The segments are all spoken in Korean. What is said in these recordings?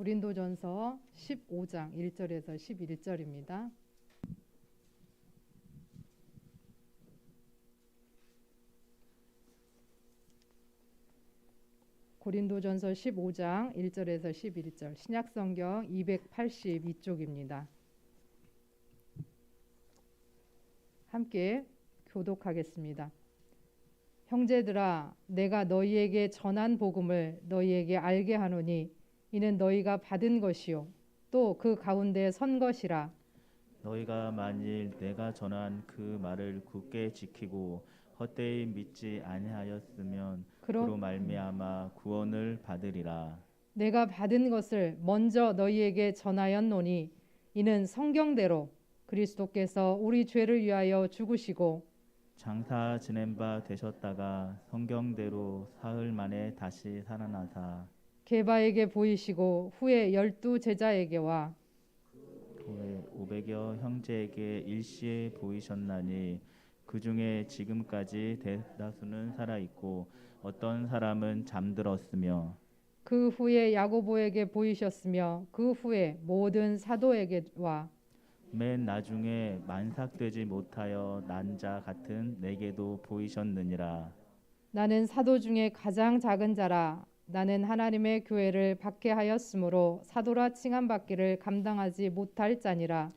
고린도전서 15장 1절에서 11절입니다. 고린도전서 15장 1절에서 11절 신약성경 282쪽입니다. 함께 교독하겠습니다. 형제들아, 내가 너희에게 전한 복음을 너희에게 알게 하노니 이는 너희가 받은 것이요 또 그 가운데 선 것이라. 너희가 만일 내가 전한 그 말을 굳게 지키고 헛되이 믿지 아니하였으면 그로 말미암아 구원을 받으리라. 내가 받은 것을 먼저 너희에게 전하였노니 이는 성경대로 그리스도께서 우리 죄를 위하여 죽으시고 장사 지낸 바 되셨다가 성경대로 사흘 만에 다시 살아나사 게바에게 보이시고 후에 12 제자에게와 후에 500여 형제에게 일시에 보이셨나니 그 중에 지금까지 대다수는 살아 있고 어떤 사람은 잠들었으며 그 후에 야고보에게 보이셨으며 그 후에 모든 사도에게와 맨 나중에 만삭되지 못하여 난 자 같은 내게도 보이셨느니라. 나는 사도 중에 가장 작은 자라. 나는 하나님의 교회를 박해하였으므로 사도라 칭함받기를 감당하지 못할 자니라.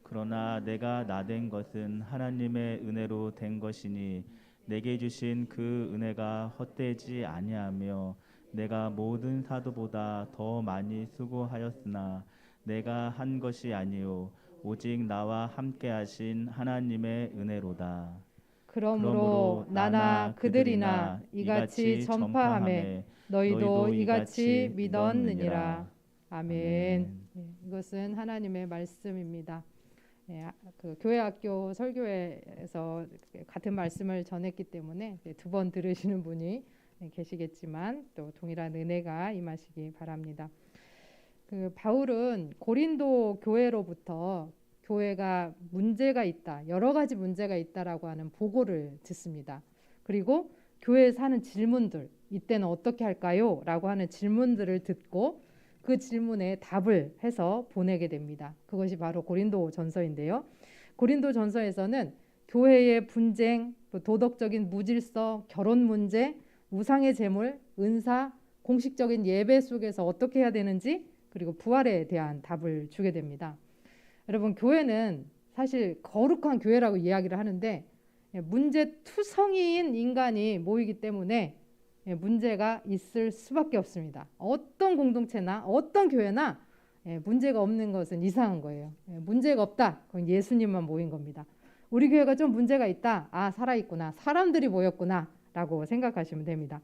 그러나 내가 나된 것은 하나님의 은혜로 된 것이니 내게 주신 그 은혜가 헛되지 아니하며 내가 모든 사도보다 더 많이 수고하였으나 내가 한 것이 아니요 오직 나와 함께 하신 하나님의 은혜로다. 그러므로 나나 그들이나 이같이 전파하매 너희도 이같이 믿었느니라. 아멘. 이것은 하나님의 말씀입니다. 그 교회학교 설교회에서 같은 말씀을 전했기 때문에 두 번 들으시는 분이 계시겠지만 또 동일한 은혜가 임하시기 바랍니다. 그 바울은 고린도 교회로부터 교회가 문제가 있다, 여러 가지 문제가 있다라고 하는 보고를 듣습니다. 그리고 교회에 사는 질문들, 이때는 어떻게 할까요? 라고 하는 질문들을 듣고 그 질문에 답을 해서 보내게 됩니다. 그것이 바로 고린도 전서인데요. 고린도 전서에서는 교회의 분쟁, 도덕적인 무질서, 결혼 문제, 우상의 제물, 은사, 공식적인 예배 속에서 어떻게 해야 되는지, 그리고 부활에 대한 답을 주게 됩니다. 여러분, 교회는 사실 거룩한 교회라고 이야기를 하는데 문제투성이인 인간이 모이기 때문에 문제가 있을 수밖에 없습니다. 어떤 공동체나 어떤 교회나 문제가 없는 것은 이상한 거예요. 문제가 없다, 그건 예수님만 모인 겁니다. 우리 교회가 좀 문제가 있다, 아 살아있구나, 사람들이 모였구나 라고 생각하시면 됩니다.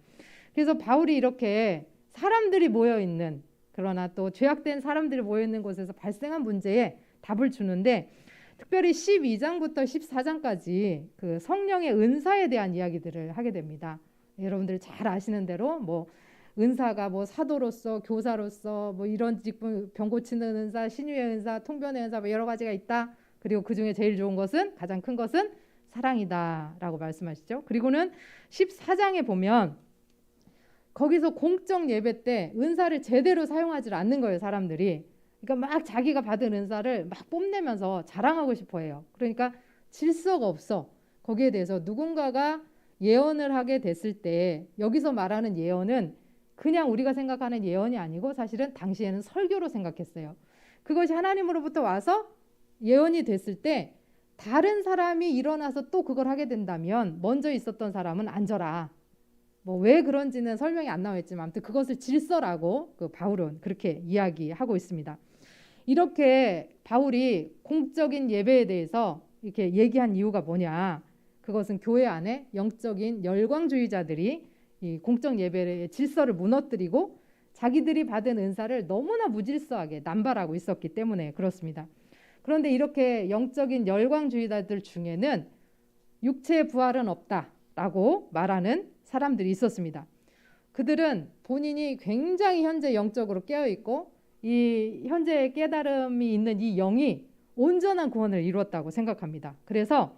그래서 바울이 이렇게 사람들이 모여있는, 그러나 또 죄악된 사람들이 모여있는 곳에서 발생한 문제에 답을 주는데, 특별히 12장부터 14장까지 그 성령의 은사에 대한 이야기들을 하게 됩니다. 여러분들 잘 아시는 대로 뭐 은사가 뭐 사도로서, 교사로서, 뭐 이런 직분, 병 고치는 은사, 신유의 은사, 통변의 은사, 뭐 여러 가지가 있다. 그리고 그 중에 제일 좋은 것은, 가장 큰 것은 사랑이다라고 말씀하시죠. 그리고는 14장에 보면 거기서 공적 예배 때 은사를 제대로 사용하지 않는 거예요, 사람들이. 그러니까 막 자기가 받은 은사를 막 뽐내면서 자랑하고 싶어 해요. 그러니까 질서가 없어. 거기에 대해서 누군가가 예언을 하게 됐을 때, 여기서 말하는 예언은 그냥 우리가 생각하는 예언이 아니고 사실은 당시에는 설교로 생각했어요. 그것이 하나님으로부터 와서 예언이 됐을 때 다른 사람이 일어나서 또 그걸 하게 된다면 먼저 있었던 사람은 앉아라. 뭐 왜 그런지는 설명이 안 나와 있지만 아무튼 그것을 질서라고 그 바울은 그렇게 이야기하고 있습니다. 이렇게 바울이 공적인 예배에 대해서 이렇게 얘기한 이유가 뭐냐? 그것은 교회 안에 영적인 열광주의자들이 이 공적 예배의 질서를 무너뜨리고 자기들이 받은 은사를 너무나 무질서하게 남발하고 있었기 때문에 그렇습니다. 그런데 이렇게 영적인 열광주의자들 중에는 육체의 부활은 없다라고 말하는 사람들이 있었습니다. 그들은 본인이 굉장히 현재 영적으로 깨어있고 이 현재의 깨달음이 있는 이 영이 온전한 구원을 이루었다고 생각합니다. 그래서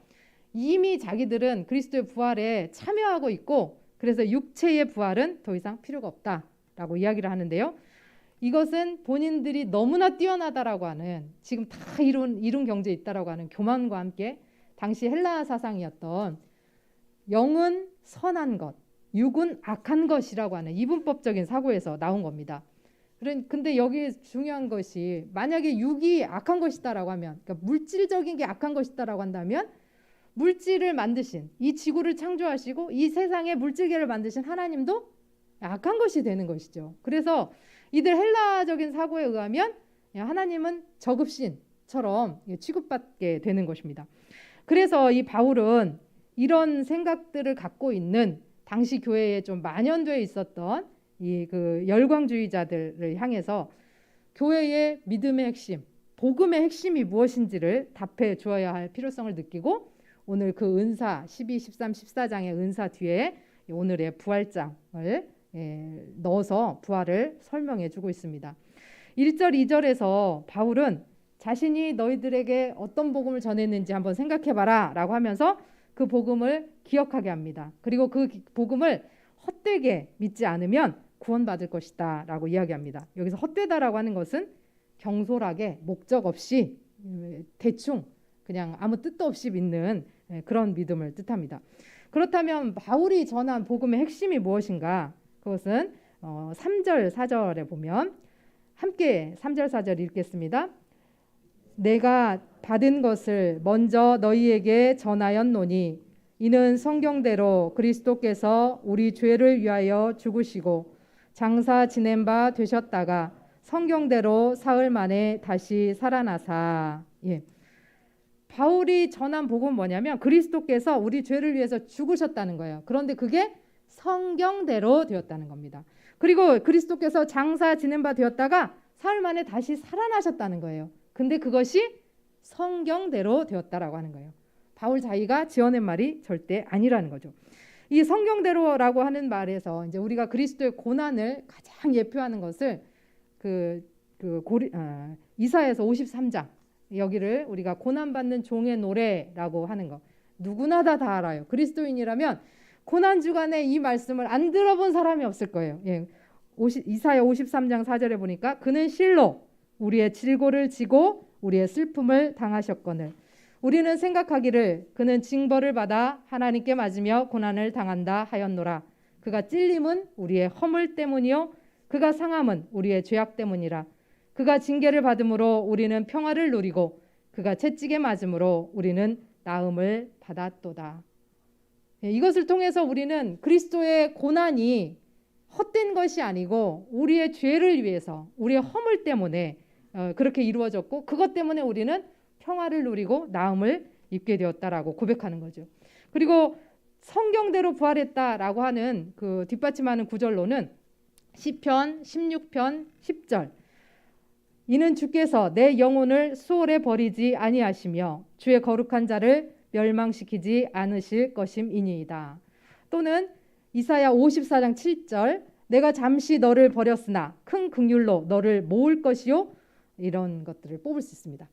이미 자기들은 그리스도의 부활에 참여하고 있고, 그래서 육체의 부활은 더 이상 필요가 없다라고 이야기를 하는데요. 이것은 본인들이 너무나 뛰어나다라고 하는, 지금 다 이룬 경제에 있다라고 하는 교만과 함께 당시 헬라 사상이었던 영은 선한 것, 육은 악한 것이라고 하는 이분법적인 사고에서 나온 겁니다. 근데 여기 중요한 것이, 만약에 육이 악한 것이다라고 하면, 그러니까 물질적인 게 악한 것이다라고 한다면, 물질을 만드신, 이 지구를 창조하시고 이 세상의 물질계를 만드신 하나님도 악한 것이 되는 것이죠. 그래서 이들 헬라적인 사고에 의하면 하나님은 저급신처럼 취급받게 되는 것입니다. 그래서 이 바울은 이런 생각들을 갖고 있는 당시 교회에 좀 만연되어 있었던 이 그 열광주의자들을 향해서 교회의 믿음의 핵심, 복음의 핵심이 무엇인지를 답해 주어야 할 필요성을 느끼고, 오늘 그 은사 12, 13, 14장의 은사 뒤에 오늘의 부활장을 넣어서 부활을 설명해 주고 있습니다. 1절, 2절에서 바울은 자신이 너희들에게 어떤 복음을 전했는지 한번 생각해봐라 라고 하면서 그 복음을 기억하게 합니다. 그리고 그 복음을 헛되게 믿지 않으면 구원받을 것이다 라고 이야기합니다. 여기서 헛되다라고 하는 것은 경솔하게 목적 없이 대충 그냥 아무 뜻도 없이 믿는 그런 믿음을 뜻합니다. 그렇다면 바울이 전한 복음의 핵심이 무엇인가? 그것은 3절 4절에 보면, 함께 3절 4절 읽겠습니다. 내가 받은 것을 먼저 너희에게 전하였노니 이는 성경대로 그리스도께서 우리 죄를 위하여 죽으시고 장사 지낸 바 되셨다가 성경대로 사흘 만에 다시 살아나사. 바울이 전한 복음은 뭐냐면 그리스도께서 우리 죄를 위해서 죽으셨다는 거예요. 그런데 그게 성경대로 되었다는 겁니다. 그리고 그리스도께서 장사 지낸 바 되었다가 사흘 만에 다시 살아나셨다는 거예요. 근데 그것이 성경대로 되었다라고 하는 거예요. 바울 자기가 지어낸 말이 절대 아니라는 거죠. 이 성경대로라고 하는 말에서 이제 우리가 그리스도의 고난을 가장 예표하는 것을 이사야서 53장, 여기를 우리가 고난받는 종의 노래라고 하는 거, 누구나 다 알아요. 그리스도인이라면 고난 주간에 이 말씀을 안 들어본 사람이 없을 거예요. 이사야 53장 4절에 보니까 그는 실로 우리의 질고를 지고 우리의 슬픔을 당하셨거늘 우리는 생각하기를 그는 징벌을 받아 하나님께 맞으며 고난을 당한다 하였노라. 그가 찔림은 우리의 허물 때문이요 그가 상함은 우리의 죄악 때문이라. 그가 징계를 받음으로 우리는 평화를 누리고 그가 채찍에 맞음으로 우리는 나음을 받았도다. 이것을 통해서 우리는 그리스도의 고난이 헛된 것이 아니고 우리의 죄를 위해서, 우리의 허물 때문에 그렇게 이루어졌고, 그것 때문에 우리는 평화를 누리고 나음을 입게 되었다라고 고백하는 거죠. 그리고 성경대로 부활했다라고 하는 그 뒷받침하는 구절로는 시편 16편 10절, 이는 주께서 내 영혼을 수월에 버리지 아니하시며 주의 거룩한 자를 멸망시키지 않으실 것임이니이다. 또는 이사야 54장 7절, 내가 잠시 너를 버렸으나 큰 긍휼로 너를 모을 것이요, 이런 것들을 뽑을 수 있습니다.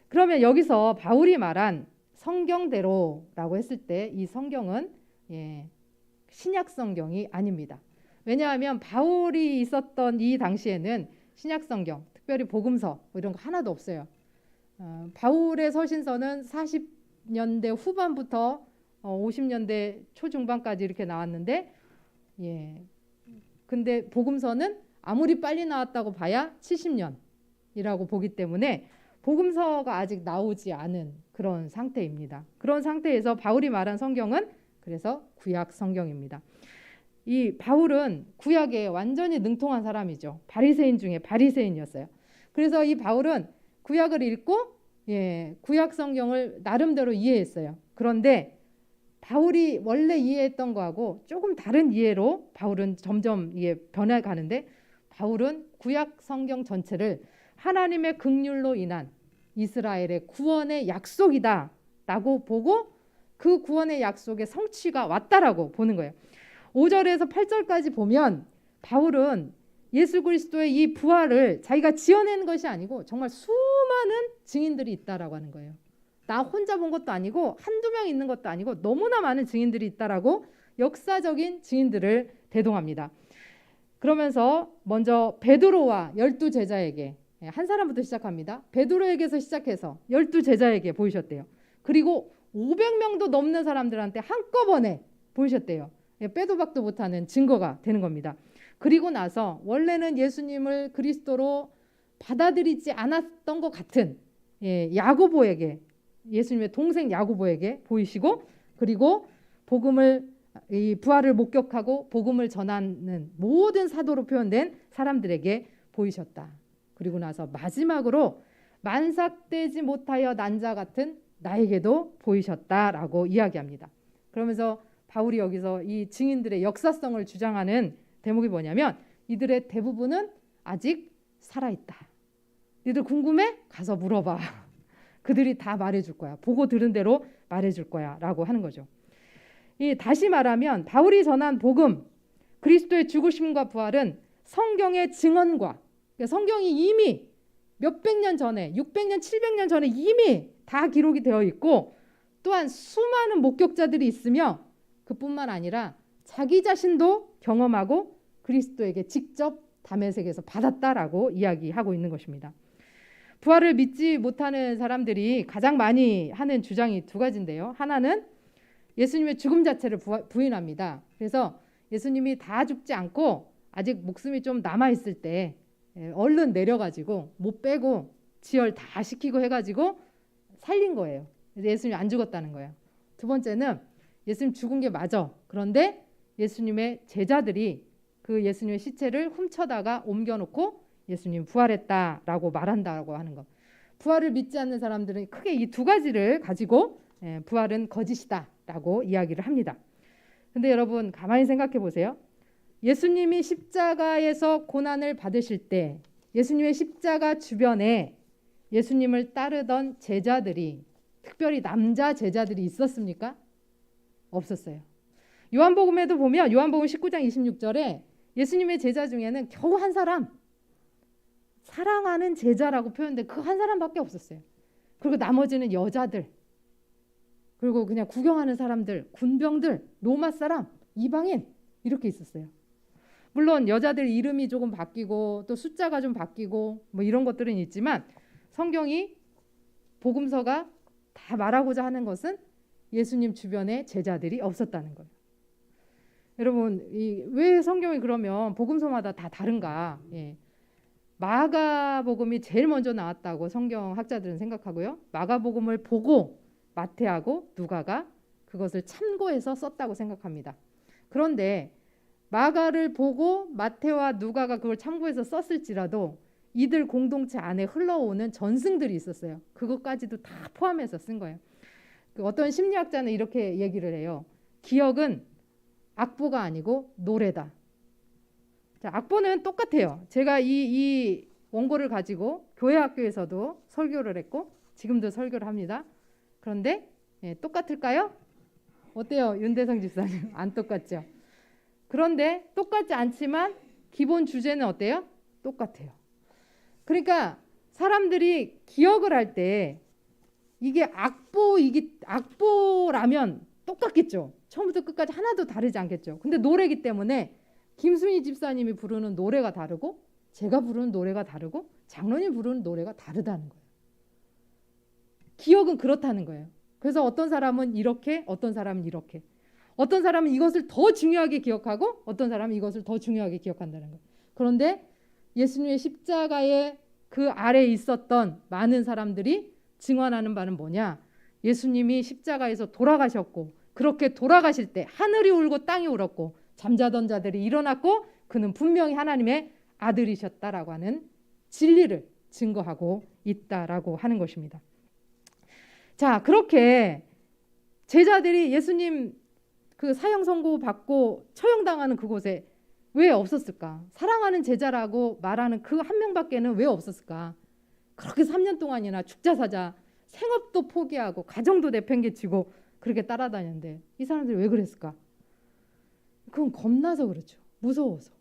그러면 여기서 바울이 말한 성경대로라고 했을 때 이 성경은 신약 성경이 아닙니다. 왜냐하면 바울이 있었던 이 당시에는 신약 성경, 특별히 복음서 이런 거 하나도 없어요. 바울의 서신서는 40년대 후반부터 50년대 초중반까지 이렇게 나왔는데, 근데 복음서는 아무리 빨리 나왔다고 봐야 70년이라고 보기 때문에 복음서가 아직 나오지 않은 그런 상태입니다. 그런 상태에서 바울이 말한 성경은 그래서 구약 성경입니다. 이 바울은 구약에 완전히 능통한 사람이죠. 바리새인 중에 바리새인이었어요. 그래서 이 바울은 구약을 읽고 구약 성경을 나름대로 이해했어요. 그런데 바울이 원래 이해했던 거하고 조금 다른 이해로 바울은 점점 변해가는데, 바울은 구약 성경 전체를 하나님의 긍휼로 인한 이스라엘의 구원의 약속이다라고 보고 그 구원의 약속의 성취가 왔다라고 보는 거예요. 5절에서 8절까지 보면 바울은 예수 그리스도의 이 부활을 자기가 지어낸 것이 아니고 정말 수많은 증인들이 있다라고 하는 거예요. 나 혼자 본 것도 아니고 한두 명 있는 것도 아니고 너무나 많은 증인들이 있다라고 역사적인 증인들을 대동합니다. 그러면서 먼저 베드로와 12제자에게 한 사람부터 시작합니다. 베드로에게서 시작해서 12제자에게 보이셨대요. 그리고 500명도 넘는 사람들한테 한꺼번에 보이셨대요. 빼도 박도 못하는 증거가 되는 겁니다. 그리고 나서 원래는 예수님을 그리스도로 받아들이지 않았던 것 같은 야고보에게, 예수님의 동생 야고보에게 보이시고, 그리고 복음을, 이 부활을 목격하고 복음을 전하는 모든 사도로 표현된 사람들에게 보이셨다. 그리고 나서 마지막으로 만삭되지 못하여 난 자 같은 나에게도 보이셨다라고 이야기합니다. 그러면서 바울이 여기서 이 증인들의 역사성을 주장하는 대목이 뭐냐면, 이들의 대부분은 아직 살아있다. 니들 궁금해? 가서 물어봐. 그들이 다 말해줄 거야. 보고 들은 대로 말해줄 거야 라고 하는 거죠. 다시 말하면 바울이 전한 복음, 그리스도의 죽으심과 부활은 성경의 증언과, 그러니까 성경이 이미 몇백 년 전에, 600년, 700년 전에 이미 다 기록이 되어 있고, 또한 수많은 목격자들이 있으며, 그뿐만 아니라 자기 자신도 경험하고 그리스도에게 직접 다메섹에서 받았다라고 이야기하고 있는 것입니다. 부활을 믿지 못하는 사람들이 가장 많이 하는 주장이 두 가지인데요. 하나는 예수님의 죽음 자체를 부인합니다. 그래서 예수님이 다 죽지 않고 아직 목숨이 좀 남아있을 때 얼른 내려가지고 못 빼고 지혈 다 시키고 해가지고 살린 거예요. 그래서 예수님이 안 죽었다는 거예요. 두 번째는 예수님 죽은 게 맞아. 그런데 예수님의 제자들이 그 예수님의 시체를 훔쳐다가 옮겨놓고 예수님 부활했다라고 말한다고 하는 것. 부활을 믿지 않는 사람들은 크게 이 두 가지를 가지고 부활은 거짓이다라고 이야기를 합니다. 근데 여러분 가만히 생각해 보세요. 예수님이 십자가에서 고난을 받으실 때 예수님의 십자가 주변에 예수님을 따르던 제자들이, 특별히 남자 제자들이 있었습니까? 없었어요. 요한복음에도 보면 요한복음 19장 26절에 예수님의 제자 중에는 겨우 한 사람, 사랑하는 제자라고 표현된 그 한 사람밖에 없었어요. 그리고 나머지는 여자들, 그리고 그냥 구경하는 사람들, 군병들, 로마 사람, 이방인 이렇게 있었어요. 물론 여자들 이름이 조금 바뀌고 또 숫자가 좀 바뀌고 뭐 이런 것들은 있지만, 성경이, 복음서가 다 말하고자 하는 것은 예수님 주변에 제자들이 없었다는 거예요. 여러분, 왜 성경이 그러면 복음서마다 다 다른가? 마가복음이 제일 먼저 나왔다고 성경학자들은 생각하고요. 마가복음을 보고 마태하고 누가가 그것을 참고해서 썼다고 생각합니다. 그런데 마가를 보고 마태와 누가가 그걸 참고해서 썼을지라도 이들 공동체 안에 흘러오는 전승들이 있었어요. 그것까지도 다 포함해서 쓴 거예요. 어떤 심리학자는 이렇게 얘기를 해요. 기억은 악보가 아니고 노래다. 자, 악보는 똑같아요. 제가 이 원고를 가지고 교회 학교에서도 설교를 했고 지금도 설교를 합니다. 그런데 똑같을까요? 어때요, 윤대성 집사님? 안 똑같죠? 그런데 똑같지 않지만 기본 주제는 어때요? 똑같아요. 그러니까 사람들이 기억을 할 때 이게 악보라면 똑같겠죠. 처음부터 끝까지 하나도 다르지 않겠죠. 근데 노래이기 때문에 김순희 집사님이 부르는 노래가 다르고 제가 부르는 노래가 다르고 장로님 부르는 노래가 다르다는 거예요. 기억은 그렇다는 거예요. 그래서 어떤 사람은 이렇게, 어떤 사람은 이렇게, 어떤 사람은 이것을 더 중요하게 기억하고 어떤 사람은 이것을 더 중요하게 기억한다는 거예요. 그런데 예수님의 십자가의 그 아래에 있었던 많은 사람들이 증언하는 바는 뭐냐? 예수님이 십자가에서 돌아가셨고, 그렇게 돌아가실 때 하늘이 울고 땅이 울었고 잠자던 자들이 일어났고 그는 분명히 하나님의 아들이셨다라고 하는 진리를 증거하고 있다라고 하는 것입니다. 자, 그렇게 제자들이 예수님 그 사형 선고 받고 처형당하는 그곳에 왜 없었을까? 사랑하는 제자라고 말하는 그 한 명밖에는 왜 없었을까? 그렇게 3년 동안이나 죽자사자 생업도 포기하고 가정도 내팽개치고 그렇게 따라다녔는데 이 사람들이 왜 그랬을까? 그건 겁나서 그렇죠. 무서워서.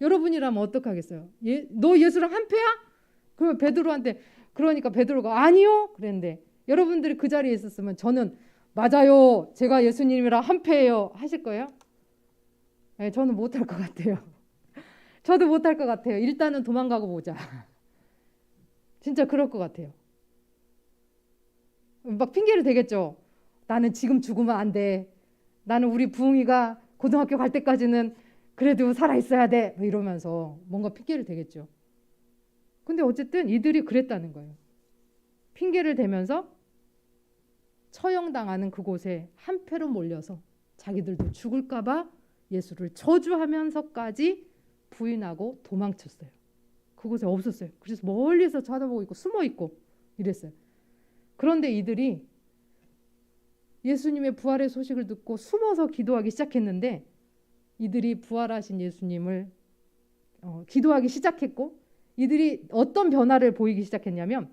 여러분이라면 어떡하겠어요? 너 예수랑 한패야? 그러면 베드로한테, 그러니까 베드로가 아니요 그랬는데, 여러분들이 그 자리에 있었으면 저는 맞아요, 제가 예수님이랑 한패예요 하실 거예요? 네, 저는 못할 것 같아요. 저도 못할 것 같아요. 일단은 도망가고 보자. 진짜 그럴 것 같아요. 막 핑계를 대겠죠. 나는 지금 죽으면 안 돼. 나는 우리 부흥이가 고등학교 갈 때까지는 그래도 살아 있어야 돼. 뭐 이러면서 뭔가 핑계를 대겠죠. 근데 어쨌든 이들이 그랬다는 거예요. 핑계를 대면서 처형당하는 그곳에 한패로 몰려서 자기들도 죽을까 봐 예수를 저주하면서까지 부인하고 도망쳤어요. 그곳에 없었어요. 그래서 멀리서 쳐다보고 있고 숨어 있고 이랬어요. 그런데 이들이 예수님의 부활의 소식을 듣고 숨어서 기도하기 시작했는데 이들이 부활하신 예수님을 기도하기 시작했고 이들이 어떤 변화를 보이기 시작했냐면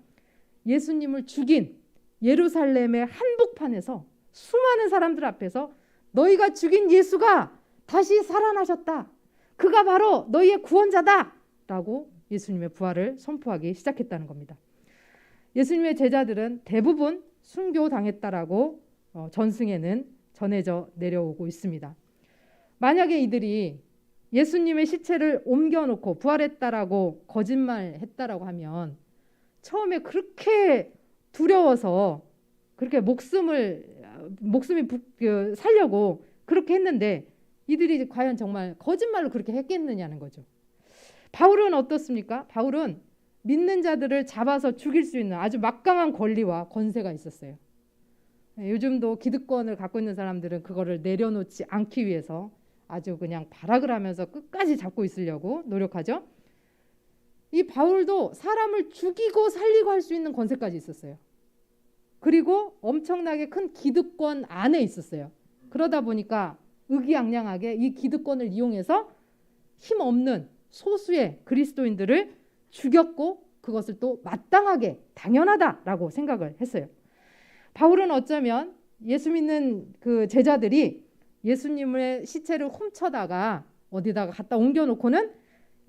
예수님을 죽인 예루살렘의 한복판에서 수많은 사람들 앞에서 너희가 죽인 예수가 다시 살아나셨다. 그가 바로 너희의 구원자다. 라고 예수님의 부활을 선포하기 시작했다는 겁니다. 예수님의 제자들은 대부분 순교당했다라고 전승에는 전해져 내려오고 있습니다. 만약에 이들이 예수님의 시체를 옮겨놓고 부활했다라고 거짓말했다라고 하면 처음에 그렇게 두려워서 그렇게 목숨이 살려고 그렇게 했는데 이들이 과연 정말 거짓말로 그렇게 했겠느냐는 거죠. 바울은 어떻습니까? 바울은 믿는 자들을 잡아서 죽일 수 있는 아주 막강한 권리와 권세가 있었어요. 요즘도 기득권을 갖고 있는 사람들은 그거를 내려놓지 않기 위해서 아주 그냥 발악을 하면서 끝까지 잡고 있으려고 노력하죠. 이 바울도 사람을 죽이고 살리고 할 수 있는 권세까지 있었어요. 그리고 엄청나게 큰 기득권 안에 있었어요. 그러다 보니까 의기양양하게 이 기득권을 이용해서 힘없는 소수의 그리스도인들을 죽였고 그것을 또 마땅하게 당연하다라고 생각을 했어요. 바울은 어쩌면 예수 믿는 그 제자들이 예수님의 시체를 훔쳐다가 어디다가 갖다 옮겨놓고는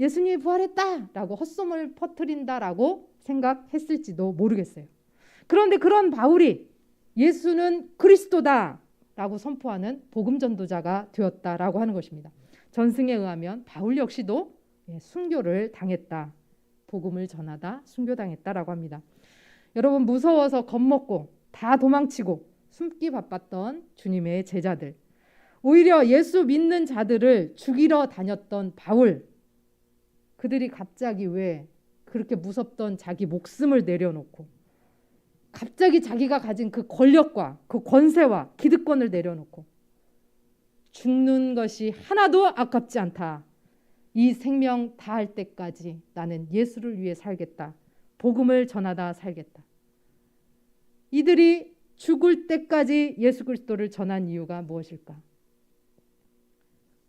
예수님이 부활했다라고 헛소문을 퍼뜨린다라고 생각했을지도 모르겠어요. 그런데 그런 바울이 예수는 그리스도다라고 선포하는 복음 전도자가 되었다라고 하는 것입니다. 전승에 의하면 바울 역시도 순교를 당했다. 복음을 전하다 순교당했다라고 합니다. 여러분 무서워서 겁먹고 다 도망치고 숨기 바빴던 주님의 제자들, 오히려 예수 믿는 자들을 죽이러 다녔던 바울, 그들이 갑자기 왜 그렇게 무섭던 자기 목숨을 내려놓고 갑자기 자기가 가진 그 권력과 그 권세와 기득권을 내려놓고 죽는 것이 하나도 아깝지 않다. 이 생명 다할 때까지 나는 예수를 위해 살겠다. 복음을 전하다 살겠다. 이들이 죽을 때까지 예수 그리스도를 전한 이유가 무엇일까?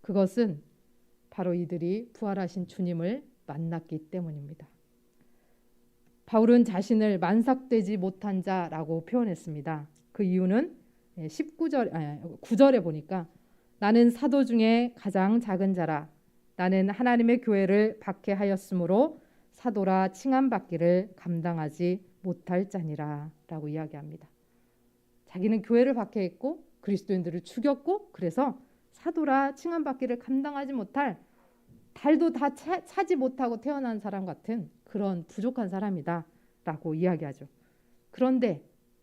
그것은 바로 이들이 부활하신 주님을 만났기 때문입니다. 바울은 자신을 만삭되지 못한 자라고 표현했습니다. 그 이유는 9절에 보니까 나는 사도 중에 가장 작은 자라. 나는 하나님의 교회를 박해하였으므로 사도라 칭함받기를 감당하지 못할 자니라 라고 이야기합니다. 자기는 교회를 박해했고 그리스도인들을 죽였고 그래서 사도라 칭함받기를 감당하지 못할 달도 다 차지 못하고 태어난 사람 같은 그런 부족한 사람이다 라고 이야기하죠. 그런데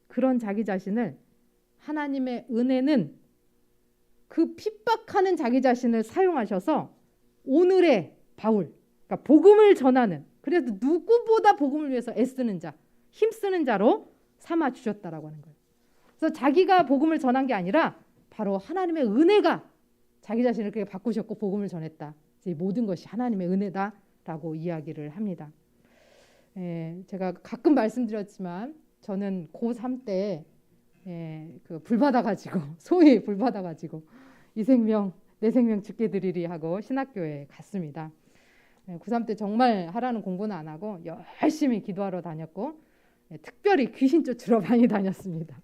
그런 자기 자신을 하나님의 은혜는 그 핍박하는 자기 자신을 사용하셔서 오늘의 바울, 그러니까 복음을 전하는, 그래도 누구보다 복음을 위해서 애쓰는 자, 힘쓰는 자로 삼아 주셨다라고 하는 거예요. 그래서 자기가 복음을 전한 게 아니라 바로 하나님의 은혜가 자기 자신을 그렇게 바꾸셨고 복음을 전했다. 이 모든 것이 하나님의 은혜다라고 이야기를 합니다. 제가 가끔 말씀드렸지만 저는 고3 때 그 불 받아가지고 소위 불 받아가지고 이 생명 내 생명 죽게 드리리 하고 신학교에 갔습니다. 고3 때 정말 하라는 공부는 안 하고 열심히 기도하러 다녔고 특별히 귀신 쫓으러 많이 다녔습니다.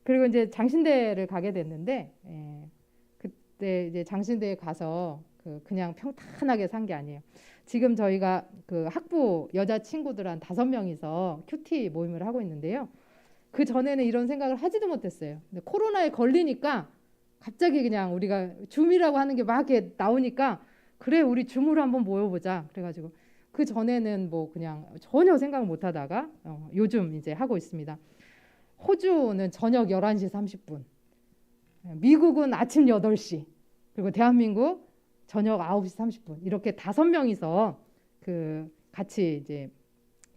그리고 이제 장신대를 가게 됐는데 그때 이제 장신대에 가서 그냥 평탄하게 산 게 아니에요. 지금 저희가 그 학부 여자 친구들 한 5명이서 큐티 모임을 하고 있는데요. 그 전에는 이런 생각을 하지도 못했어요. 근데 코로나에 걸리니까 갑자기 그냥 우리가 줌이라고 하는 게 막 이렇게 나오니까 그래 우리 줌으로 한번 모여보자. 그래가지고 그 전에는 뭐 그냥 전혀 생각 못하다가 요즘 이제 하고 있습니다. 호주는 저녁 11시 30분, 미국은 아침 8시, 그리고 대한민국 저녁 9시 30분 이렇게 5명이서 그 같이 이제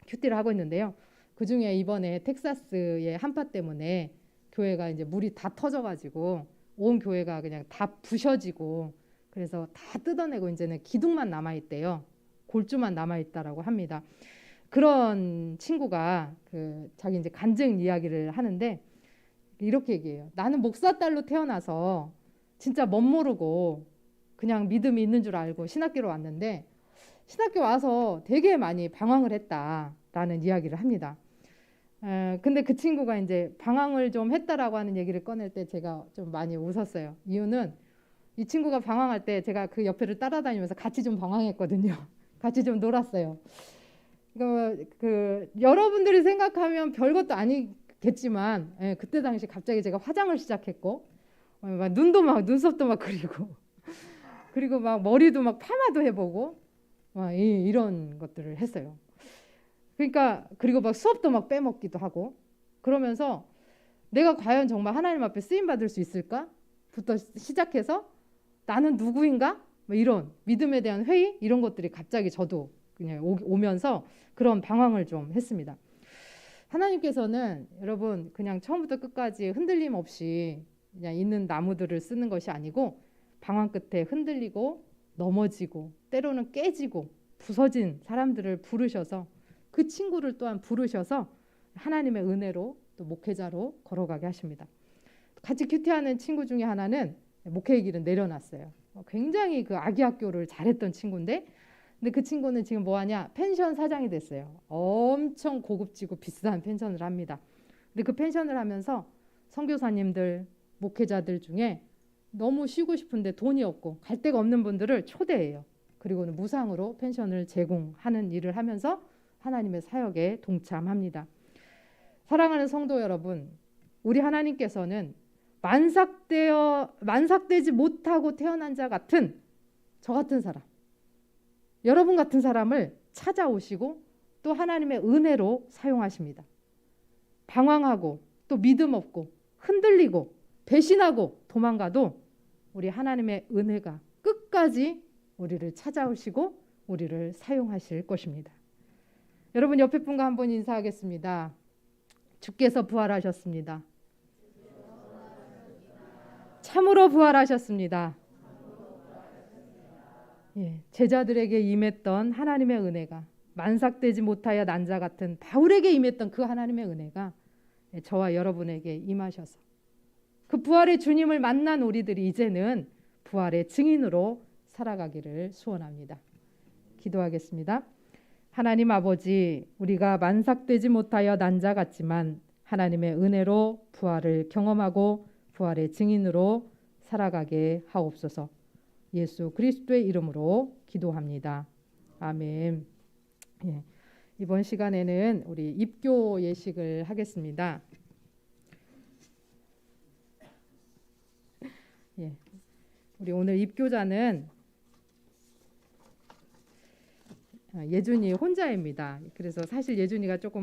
큐티를 하고 있는데요. 그 중에 이번에 텍사스의 한파 때문에 교회가 이제 물이 다 터져가지고 온 교회가 그냥 다 부셔지고 그래서 다 뜯어내고 이제는 기둥만 남아 있대요. 골조만 남아 있다라고 합니다. 그런 친구가 그 자기 이제 간증 이야기를 하는데 이렇게 얘기해요. 나는 목사 딸로 태어나서 진짜 멋모르고 그냥 믿음이 있는 줄 알고 신학교로 왔는데 신학교 와서 되게 많이 방황을 했다라는 이야기를 합니다. 근데 그 친구가 이제 방황을 좀 했다라고 하는 얘기를 꺼낼 때 제가 좀 많이 웃었어요. 이유는 이 친구가 방황할 때 제가 그 옆에를 따라다니면서 같이 좀 방황했거든요. 같이 좀 놀았어요. 여러분들이 생각하면 별것도 아니겠지만 그때 당시 갑자기 제가 화장을 시작했고 막 눈도 막 눈썹도 막 그리고 그리고 막 머리도 막 파마도 해보고 막 이런 것들을 했어요. 그러니까 그리고 막 수업도 막 빼먹기도 하고 그러면서 내가 과연 정말 하나님 앞에 쓰임 받을 수 있을까?부터 시작해서 나는 누구인가? 뭐 이런 믿음에 대한 회의 이런 것들이 갑자기 저도 그냥 오면서 그런 방황을 좀 했습니다. 하나님께서는 여러분 그냥 처음부터 끝까지 흔들림 없이 그냥 있는 나무들을 쓰는 것이 아니고 방황 끝에 흔들리고 넘어지고 때로는 깨지고 부서진 사람들을 부르셔서 그 친구를 또한 부르셔서 하나님의 은혜로 또 목회자로 걸어가게 하십니다. 같이 큐티하는 친구 중에 하나는 목회의 길은 내려놨어요. 굉장히 그 아기 학교를 잘했던 친구인데 근데 그 친구는 지금 뭐하냐? 펜션 사장이 됐어요. 엄청 고급지고 비싼 펜션을 합니다. 근데 그 펜션을 하면서 선교사님들, 목회자들 중에 너무 쉬고 싶은데 돈이 없고 갈 데가 없는 분들을 초대해요. 그리고는 무상으로 펜션을 제공하는 일을 하면서 하나님의 사역에 동참합니다. 사랑하는 성도 여러분, 우리 하나님께서는 만삭되지 못하고 태어난 자 같은 저 같은 사람, 여러분 같은 사람을 찾아오시고 또 하나님의 은혜로 사용하십니다. 방황하고 또 믿음 없고 흔들리고 배신하고 도망가도 우리 하나님의 은혜가 끝까지 우리를 찾아오시고 우리를 사용하실 것입니다. 여러분 옆에 분과 한번 인사하겠습니다. 주께서 부활하셨습니다. 참으로 부활하셨습니다. 제자들에게 임했던 하나님의 은혜가 만삭되지 못하여 난 자 같은 바울에게 임했던 그 하나님의 은혜가 저와 여러분에게 임하셔서 그 부활의 주님을 만난 우리들이 이제는 부활의 증인으로 살아가기를 소원합니다. 기도하겠습니다. 하나님 아버지, 우리가 만삭되지 못하여 난 자 같지만 하나님의 은혜로 부활을 경험하고 부활의 증인으로 살아가게 하옵소서. 예수 그리스도의 이름으로 기도합니다. 아멘. 이번 시간에는 우리 입교 예식을 하겠습니다. 우리 오늘 입교자는 예준이 혼자입니다. 그래서 사실 예준이가 조금